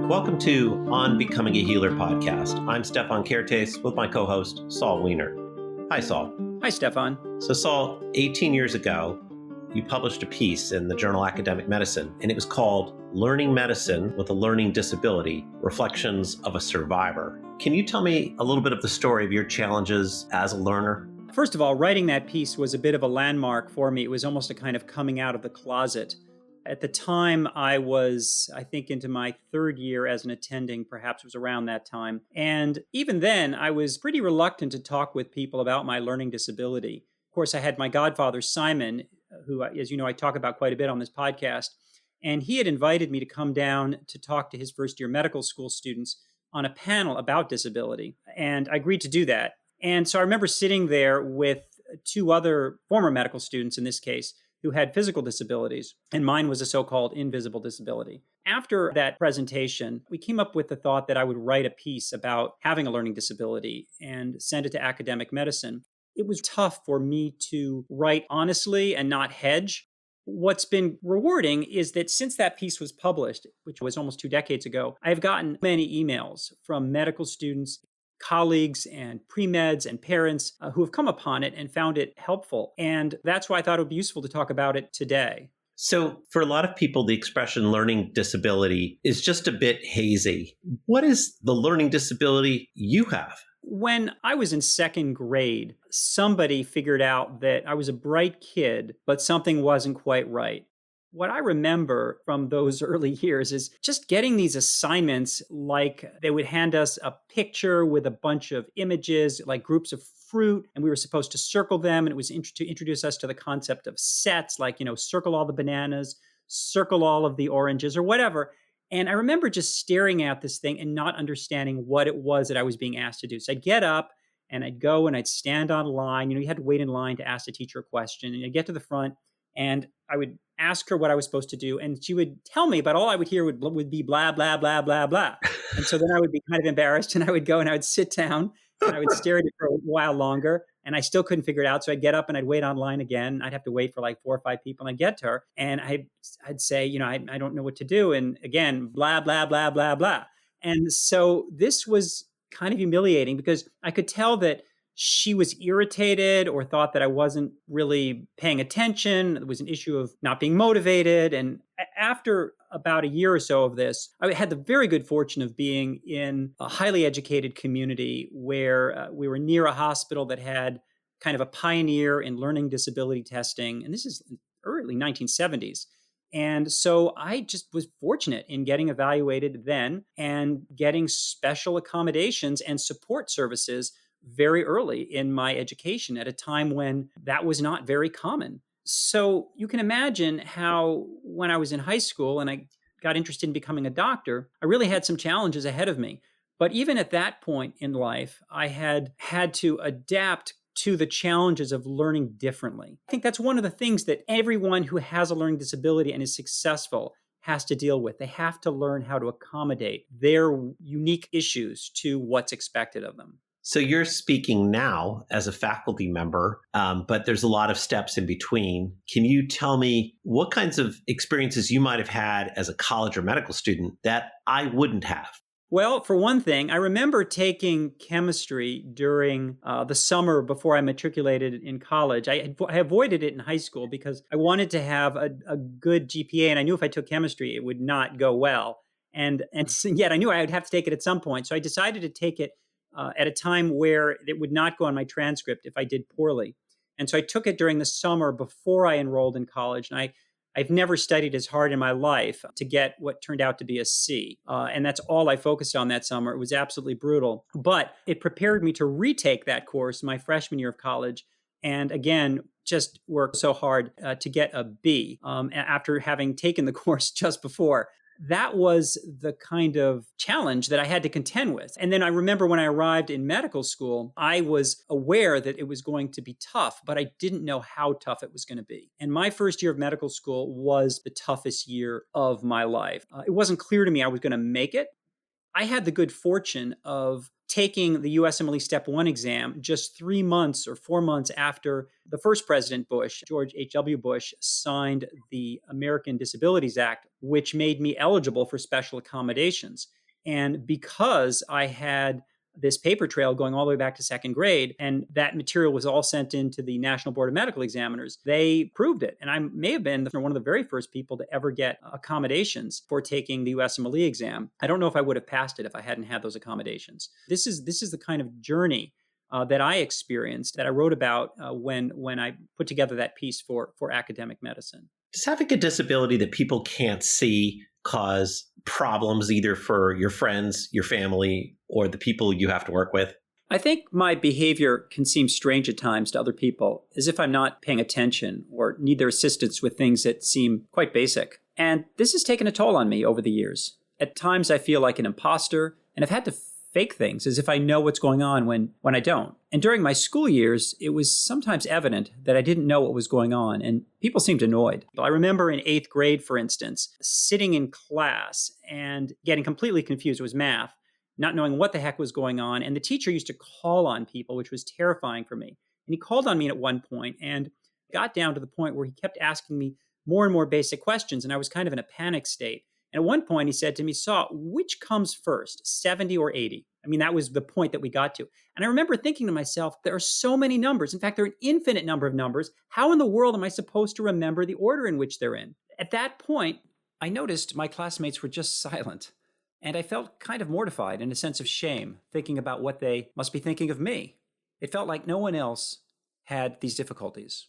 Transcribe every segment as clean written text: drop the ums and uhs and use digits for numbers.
Welcome to On Becoming a Healer podcast. I'm Stefan with my co-host, Saul Wiener. Hi, Saul. Hi, Stefan. So, Saul, 18 years ago, you published a piece in the journal Academic Medicine, and it was called Learning Medicine with a Learning Disability, Reflections of a Survivor. Can you tell me a little bit of the story of your challenges as a learner? First of all, writing that piece was a bit of a landmark for me. It was almost a kind of coming out of the closet. At the time, I was, I think, into my third year as an attending, perhaps it was around that time. And even then, I was pretty reluctant to talk with people about my learning disability. Of course, I had my godfather, Simon, who, as you know, I talk about quite a bit on this podcast. And he had invited me to come down to talk to his first year medical school students on a panel about disability. And I agreed to do that. And so I remember sitting there with two other former medical students, in this case, who had physical disabilities, and mine was a so-called invisible disability. After that presentation, we came up with the thought that I would write a piece about having a learning disability and send it to Academic Medicine. It was tough for me to write honestly and not hedge. What's been rewarding is that since that piece was published, which was almost 2 decades ago, I've gotten many emails from medical students, colleagues and pre-meds and parents who have come upon it and found it helpful. And that's why I thought it would be useful to talk about it today. So for a lot of people, the expression learning disability is just a bit hazy. What is the learning disability you have? When I was in second grade, somebody figured out that I was a bright kid, but something wasn't quite right. What I remember from those early years is just getting these assignments, like they would hand us a picture with a bunch of images, like groups of fruit, and we were supposed to circle them. And it was to introduce us to the concept of sets, like, circle all the bananas, circle all of the oranges or whatever. And I remember just staring at this thing and not understanding what it was that I was being asked to do. So I'd get up and I'd go and I'd stand on line. You had to wait in line to ask the teacher a question. And I'd get to the front and I would ask her what I was supposed to do. And she would tell me, but all I would hear would be blah, blah, blah, blah, blah. And so then I would be kind of embarrassed and I would go and I would sit down and I would stare at it for a while longer. And I still couldn't figure it out. So I'd get up and I'd wait online again. I'd have to wait for like 4 or 5 people. And I'd get to her and I'd say, I don't know what to do. And again, blah, blah, blah, blah, blah. And so this was kind of humiliating because I could tell that she was irritated or thought that I wasn't really paying attention. There was an issue of not being motivated. And after about a year or so of this, I had the very good fortune of being in a highly educated community where we were near a hospital that had kind of a pioneer in learning disability testing. And this is early 1970s. And so I just was fortunate in getting evaluated then and getting special accommodations and support services very early in my education at a time when that was not very common. So you can imagine how when I was in high school and I got interested in becoming a doctor, I really had some challenges ahead of me. But even at that point in life, I had to adapt to the challenges of learning differently. I think that's one of the things that everyone who has a learning disability and is successful has to deal with. They have to learn how to accommodate their unique issues to what's expected of them. So you're speaking now as a faculty member, but there's a lot of steps in between. Can you tell me what kinds of experiences you might have had as a college or medical student that I wouldn't have? Well, for one thing, I remember taking chemistry during the summer before I matriculated in college. I avoided it in high school because I wanted to have a good GPA, and I knew if I took chemistry, it would not go well. And yet I knew I would have to take it at some point. So I decided to take it at a time where it would not go on my transcript if I did poorly. And so I took it during the summer before I enrolled in college. And I've never studied as hard in my life to get what turned out to be a C. And that's all I focused on that summer. It was absolutely brutal. But it prepared me to retake that course my freshman year of college. And again, just worked so hard to get a B after having taken the course just before. That was the kind of challenge that I had to contend with. And then I remember when I arrived in medical school, I was aware that it was going to be tough, but I didn't know how tough it was going to be. And my first year of medical school was the toughest year of my life. It wasn't clear to me I was going to make it. I had the good fortune of taking the USMLE Step 1 exam just 3 months or 4 months after the first President Bush, George H.W. Bush, signed the American Disabilities Act, which made me eligible for special accommodations. And because I had this paper trail going all the way back to second grade, and that material was all sent into the National Board of Medical Examiners, they proved it. And I may have been one of the very first people to ever get accommodations for taking the USMLE exam. I don't know if I would have passed it if I hadn't had those accommodations. This is the kind of journey that I experienced, that I wrote about when I put together that piece for academic medicine. Does having a disability that people can't see cause problems either for your friends, your family, or the people you have to work with? I think my behavior can seem strange at times to other people, as if I'm not paying attention or need their assistance with things that seem quite basic. And this has taken a toll on me over the years. At times I feel like an imposter, and I've had to fake things as if I know what's going on when I don't. And during my school years, it was sometimes evident that I didn't know what was going on, and people seemed annoyed. I remember in 8th grade, for instance, sitting in class and getting completely confused. It was math, not knowing what the heck was going on. And the teacher used to call on people, which was terrifying for me. And he called on me at one point and got down to the point where he kept asking me more and more basic questions, and I was kind of in a panic state. And at one point he said to me, "Saul, which comes first, 70 or 80?" I mean, that was the point that we got to. And I remember thinking to myself, there are so many numbers. In fact, there are an infinite number of numbers. How in the world am I supposed to remember the order in which they're in? At that point, I noticed my classmates were just silent. And I felt kind of mortified and a sense of shame, thinking about what they must be thinking of me. It felt like no one else had these difficulties.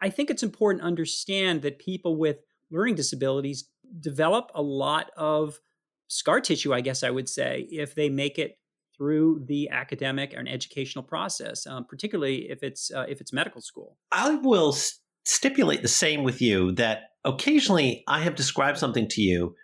I think it's important to understand that people with learning disabilities develop a lot of scar tissue, I guess I would say, if they make it through the academic and educational process, particularly if it's medical school. I will stipulate the same with you, that occasionally I have described something to you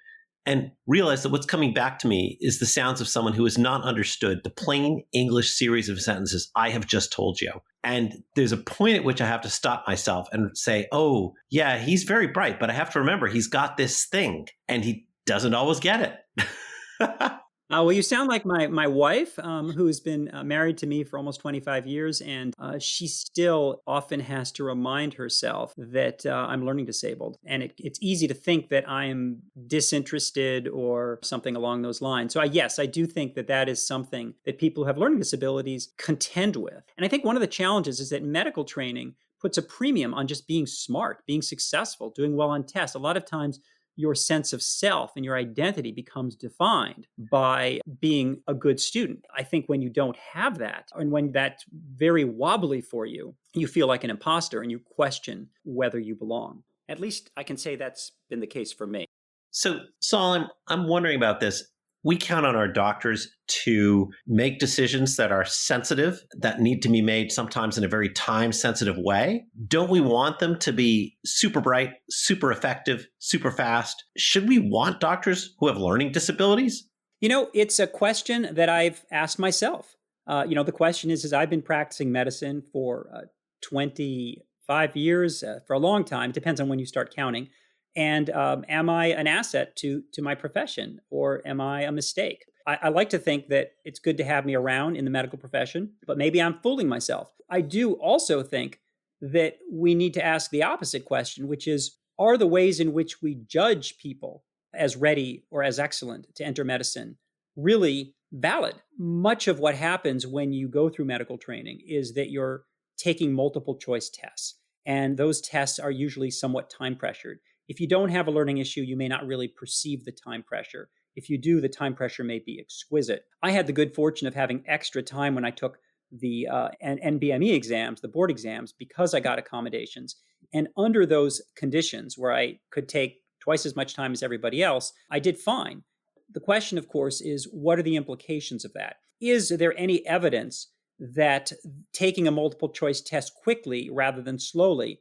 and realized that what's coming back to me is the sounds of someone who has not understood the plain English series of sentences I have just told you. And there's a point at which I have to stop myself and say, oh, yeah, he's very bright, but I have to remember he's got this thing and he doesn't always get it. Well, you sound like my wife, who's been married to me for almost 25 years, and she still often has to remind herself that I'm learning disabled. And it's easy to think that I'm disinterested or something along those lines. So yes, I do think that is something that people who have learning disabilities contend with. And I think one of the challenges is that medical training puts a premium on just being smart, being successful, doing well on tests. A lot of times, your sense of self and your identity becomes defined by being a good student. I think when you don't have that, and when that's very wobbly for you, you feel like an imposter and you question whether you belong. At least I can say that's been the case for me. So, Saul, I'm wondering about this. We count on our doctors to make decisions that are sensitive, that need to be made sometimes in a very time-sensitive way. Don't we want them to be super bright, super effective, super fast? Should we want doctors who have learning disabilities? It's a question that I've asked myself. The question is I've been practicing medicine for 25 years, for a long time. It depends on when you start counting. And am I an asset to my profession, or am I a mistake? I like to think that it's good to have me around in the medical profession, but maybe I'm fooling myself. I do also think that we need to ask the opposite question, which is, are the ways in which we judge people as ready or as excellent to enter medicine really valid? Much of what happens when you go through medical training is that you're taking multiple choice tests, and those tests are usually somewhat time pressured. If you don't have a learning issue, you may not really perceive the time pressure. If you do, the time pressure may be exquisite. I had the good fortune of having extra time when I took the NBME exams, the board exams, because I got accommodations. And under those conditions where I could take twice as much time as everybody else, I did fine. The question, of course, is what are the implications of that? Is there any evidence that taking a multiple choice test quickly rather than slowly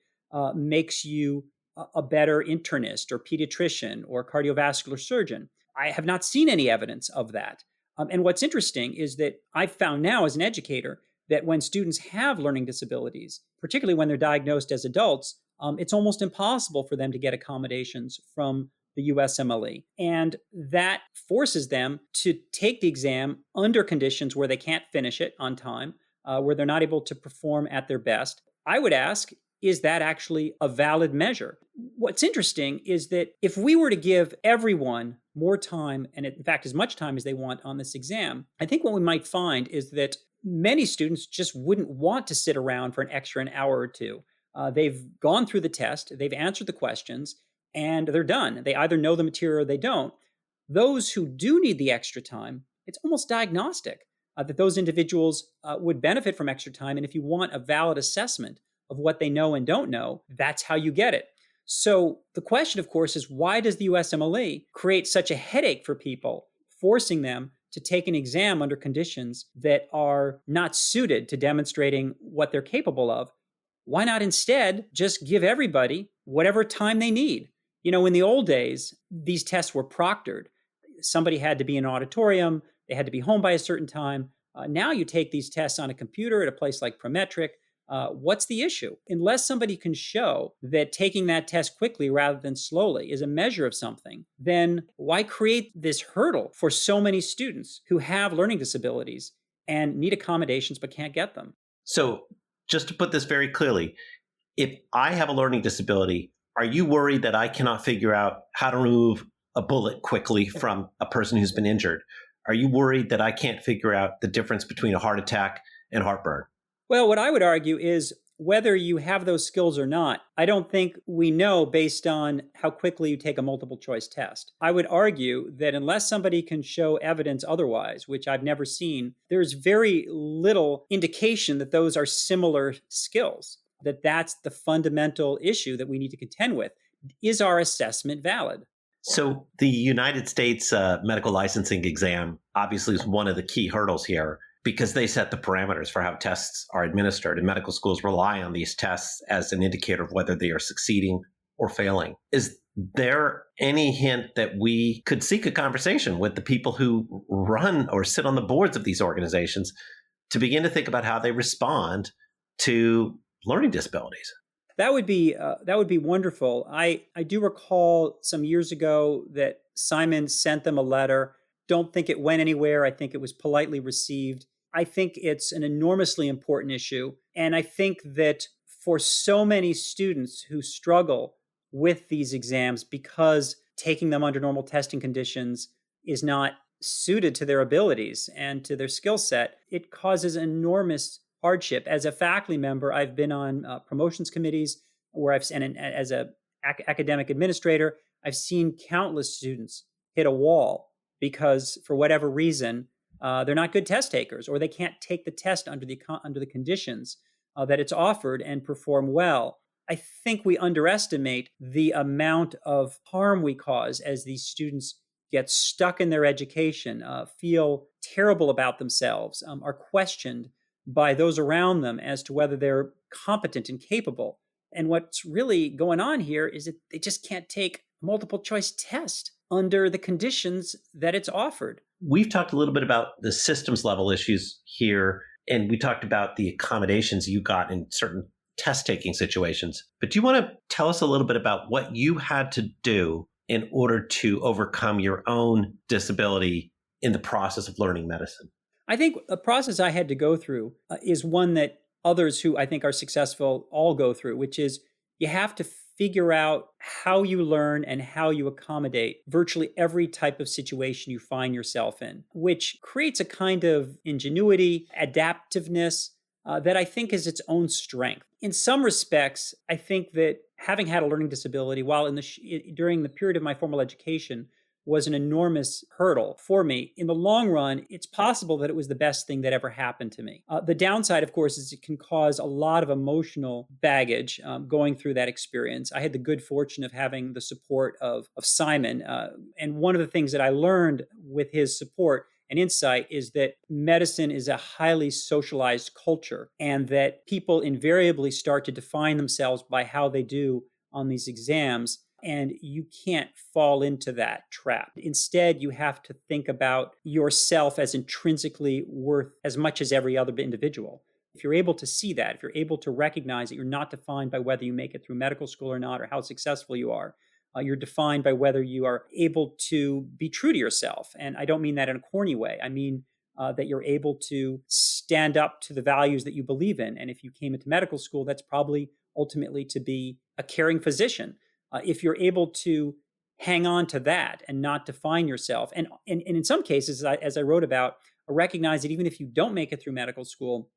makes you a better internist or pediatrician or cardiovascular surgeon? I have not seen any evidence of that. And what's interesting is that I've found now as an educator that when students have learning disabilities, particularly when they're diagnosed as adults, it's almost impossible for them to get accommodations from the USMLE. And that forces them to take the exam under conditions where they can't finish it on time, where they're not able to perform at their best. I would ask, is that actually a valid measure? What's interesting is that if we were to give everyone more time, and in fact, as much time as they want on this exam, I think what we might find is that many students just wouldn't want to sit around for an hour or two. They've gone through the test, they've answered the questions, and they're done. They either know the material or they don't. Those who do need the extra time, it's almost diagnostic that those individuals would benefit from extra time. And if you want a valid assessment of what they know and don't know, that's how you get it. So the question, of course, is why does the USMLE create such a headache for people, forcing them to take an exam under conditions that are not suited to demonstrating what they're capable of? Why not instead just give everybody whatever time they need? You know, in the old days, these tests were proctored. Somebody had to be in an auditorium, they had to be home by a certain time. Now you take these tests on a computer at a place like Prometric. What's the issue? Unless somebody can show that taking that test quickly rather than slowly is a measure of something, then why create this hurdle for so many students who have learning disabilities and need accommodations but can't get them? So, just to put this very clearly, if I have a learning disability, are you worried that I cannot figure out how to remove a bullet quickly from a person who's been injured? Are you worried that I can't figure out the difference between a heart attack and heartburn? Well, what I would argue is whether you have those skills or not, I don't think we know based on how quickly you take a multiple choice test. I would argue that unless somebody can show evidence otherwise, which I've never seen, there's very little indication that those are similar skills, that that's the fundamental issue that we need to contend with. Is our assessment valid? So, the United States medical licensing exam obviously is one of the key hurdles here, because they set the parameters for how tests are administered, and medical schools rely on these tests as an indicator of whether they are succeeding or failing. Is there any hint that we could seek a conversation with the people who run or sit on the boards of these organizations to begin to think about how they respond to learning disabilities? That would be wonderful. I do recall some years ago that Simon sent them a letter. Don't think it went anywhere. I think it was politely received. I think it's an enormously important issue. And I think that for so many students who struggle with these exams because taking them under normal testing conditions is not suited to their abilities and to their skill set, it causes enormous hardship. As a faculty member, I've been on promotions committees where and as an academic administrator, I've seen countless students hit a wall because for whatever reason, they're not good test takers, or they can't take the test under the conditions that it's offered and perform well. I think we underestimate the amount of harm we cause as these students get stuck in their education, feel terrible about themselves, are questioned by those around them as to whether they're competent and capable. And what's really going on here is that they just can't take a multiple choice test under the conditions that it's offered. We've talked a little bit about the systems level issues here, and we talked about the accommodations you got in certain test taking situations. But do you want to tell us a little bit about what you had to do in order to overcome your own disability in the process of learning medicine? I think the process I had to go through is one that others who I think are successful all go through, which is you have to figure out how you learn and how you accommodate virtually every type of situation you find yourself in, which creates a kind of ingenuity, adaptiveness that I think is its own strength. In some respects, I think that having had a learning disability while during the period of my formal education was an enormous hurdle for me. In the long run, it's possible that it was the best thing that ever happened to me. The downside, of course, is it can cause a lot of emotional baggage going through that experience. I had the good fortune of having the support of Simon. And one of the things that I learned with his support and insight is that medicine is a highly socialized culture, and that people invariably start to define themselves by how they do on these exams. And you can't fall into that trap. Instead, you have to think about yourself as intrinsically worth as much as every other individual. If you're able to see that, if you're able to recognize that you're not defined by whether you make it through medical school or not, or how successful you are, You're defined by whether you are able to be true to yourself. And I don't mean that in a corny way. I mean that you're able to stand up to the values that you believe in. And if you came into medical school, that's probably ultimately to be a caring physician. If you're able to hang on to that and not define yourself, and in some cases, as I wrote about, recognize that even if you don't make it through medical school,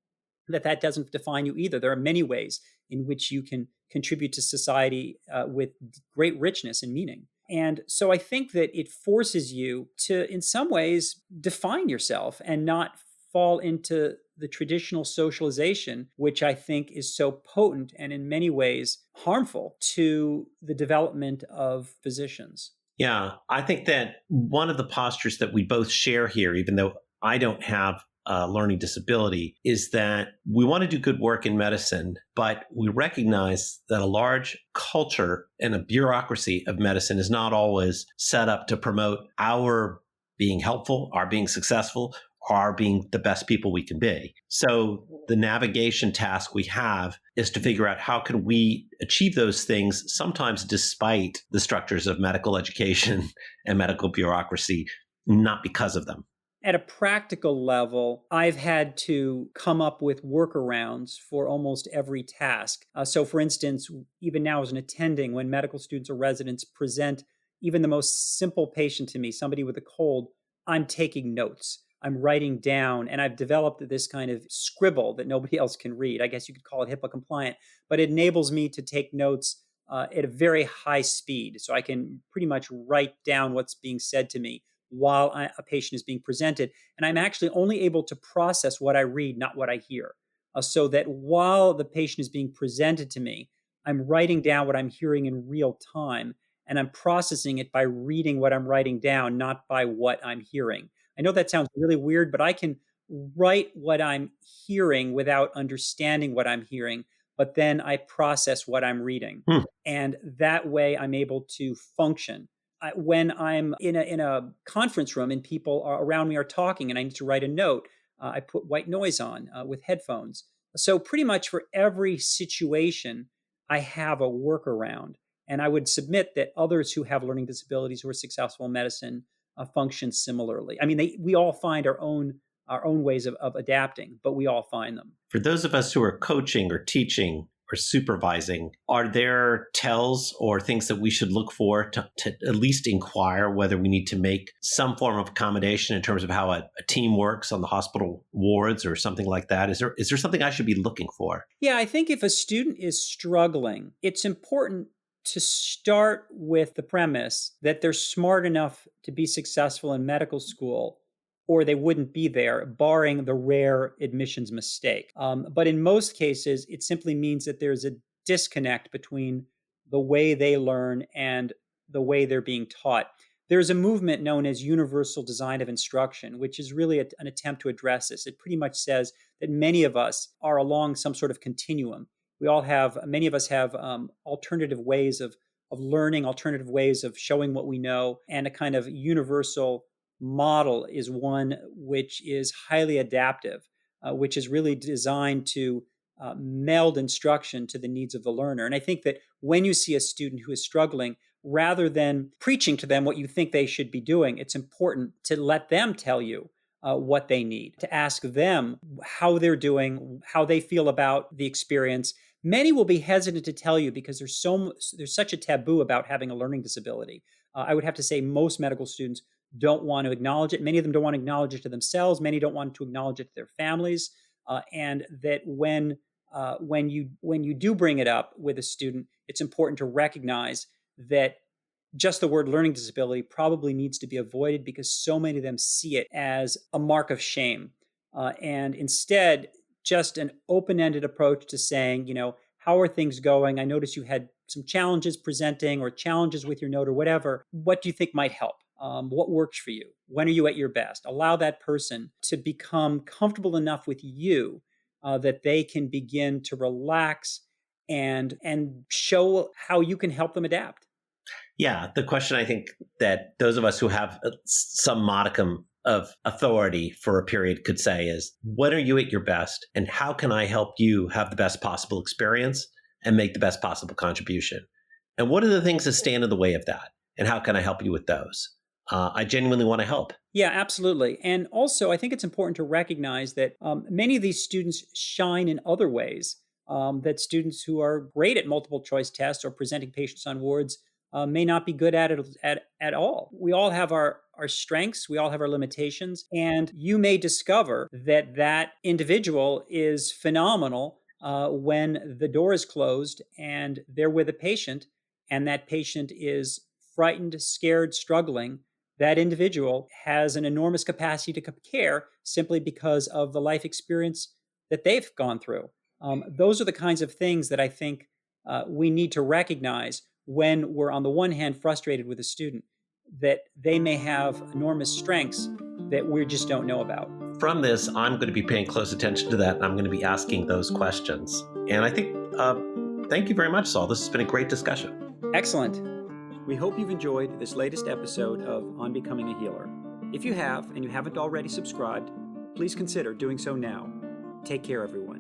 that doesn't define you either. There are many ways in which you can contribute to society with great richness and meaning. And so I think that it forces you to, in some ways, define yourself and not fall into the traditional socialization, which I think is so potent and in many ways harmful to the development of physicians. Yeah, I think that one of the postures that we both share here, even though I don't have a learning disability, is that we want to do good work in medicine, but we recognize that a large culture and a bureaucracy of medicine is not always set up to promote our being helpful, our being successful, our being the best people we can be. So the navigation task we have is to figure out how can we achieve those things, sometimes despite the structures of medical education and medical bureaucracy, not because of them. At a practical level, I've had to come up with workarounds for almost every task. So, for instance, even now as an attending, when medical students or residents present even the most simple patient to me, somebody with a cold, I'm taking notes. I'm writing down, and I've developed this kind of scribble that nobody else can read. I guess you could call it HIPAA compliant, but it enables me to take notes at a very high speed. So I can pretty much write down what's being said to me while a patient is being presented. And I'm actually only able to process what I read, not what I hear. So that while the patient is being presented to me, I'm writing down what I'm hearing in real time, and I'm processing it by reading what I'm writing down, not by what I'm hearing. I know that sounds really weird, but I can write what I'm hearing without understanding what I'm hearing, but then I process what I'm reading. And that way I'm able to function. When I'm in a conference room and people are around me are talking and I need to write a note, I put white noise on with headphones. So pretty much for every situation, I have a workaround. And I would submit that others who have learning disabilities who are successful in medicine function similarly. I mean, we all find our own ways of adapting, but we all find them. For those of us who are coaching or teaching or supervising, are there tells or things that we should look for to at least inquire whether we need to make some form of accommodation in terms of how a team works on the hospital wards or something like that? Is there something I should be looking for? Yeah, I think if a student is struggling, it's important to start with the premise that they're smart enough to be successful in medical school, or they wouldn't be there, barring the rare admissions mistake. But in most cases, it simply means that there's a disconnect between the way they learn and the way they're being taught. There's a movement known as universal design of instruction, which is really an attempt to address this. It pretty much says that many of us are along some sort of continuum. Many of us have alternative ways of learning, alternative ways of showing what we know, and a kind of universal model is one which is highly adaptive, which is really designed to meld instruction to the needs of the learner. And I think that when you see a student who is struggling, rather than preaching to them what you think they should be doing, it's important to let them tell you what they need, to ask them how they're doing, how they feel about the experience. Many will be hesitant to tell you because there's such a taboo about having a learning disability. I would have to say most medical students don't want to acknowledge it. Many of them don't want to acknowledge it to themselves. Many don't want to acknowledge it to their families. And that when you do bring it up with a student, it's important to recognize that just the word learning disability probably needs to be avoided because so many of them see it as a mark of shame. And instead, just an open-ended approach to saying, how are things going? I noticed you had some challenges presenting or challenges with your note or whatever. What do you think might help? What works for you? When are you at your best? Allow that person to become comfortable enough with you that they can begin to relax and show how you can help them adapt. Yeah, the question I think that those of us who have some modicum of authority for a period could say is, when are you at your best? And how can I help you have the best possible experience and make the best possible contribution? And what are the things that stand in the way of that? And how can I help you with those? I genuinely want to help. Yeah, absolutely. And also, I think it's important to recognize that many of these students shine in other ways. That students who are great at multiple choice tests or presenting patients on wards may not be good at it at all. We all have our strengths, we all have our limitations, and you may discover that that individual is phenomenal when the door is closed and they're with a patient, and that patient is frightened, scared, struggling. That individual has an enormous capacity to care simply because of the life experience that they've gone through. Those are the kinds of things that I think we need to recognize when we're, on the one hand, frustrated with a student, that they may have enormous strengths that we just don't know about. From this, I'm going to be paying close attention to that, and I'm going to be asking those questions. And I think, thank you very much, Saul. This has been a great discussion. Excellent. We hope you've enjoyed this latest episode of On Becoming a Healer. If you have, and you haven't already subscribed, please consider doing so now. Take care, everyone.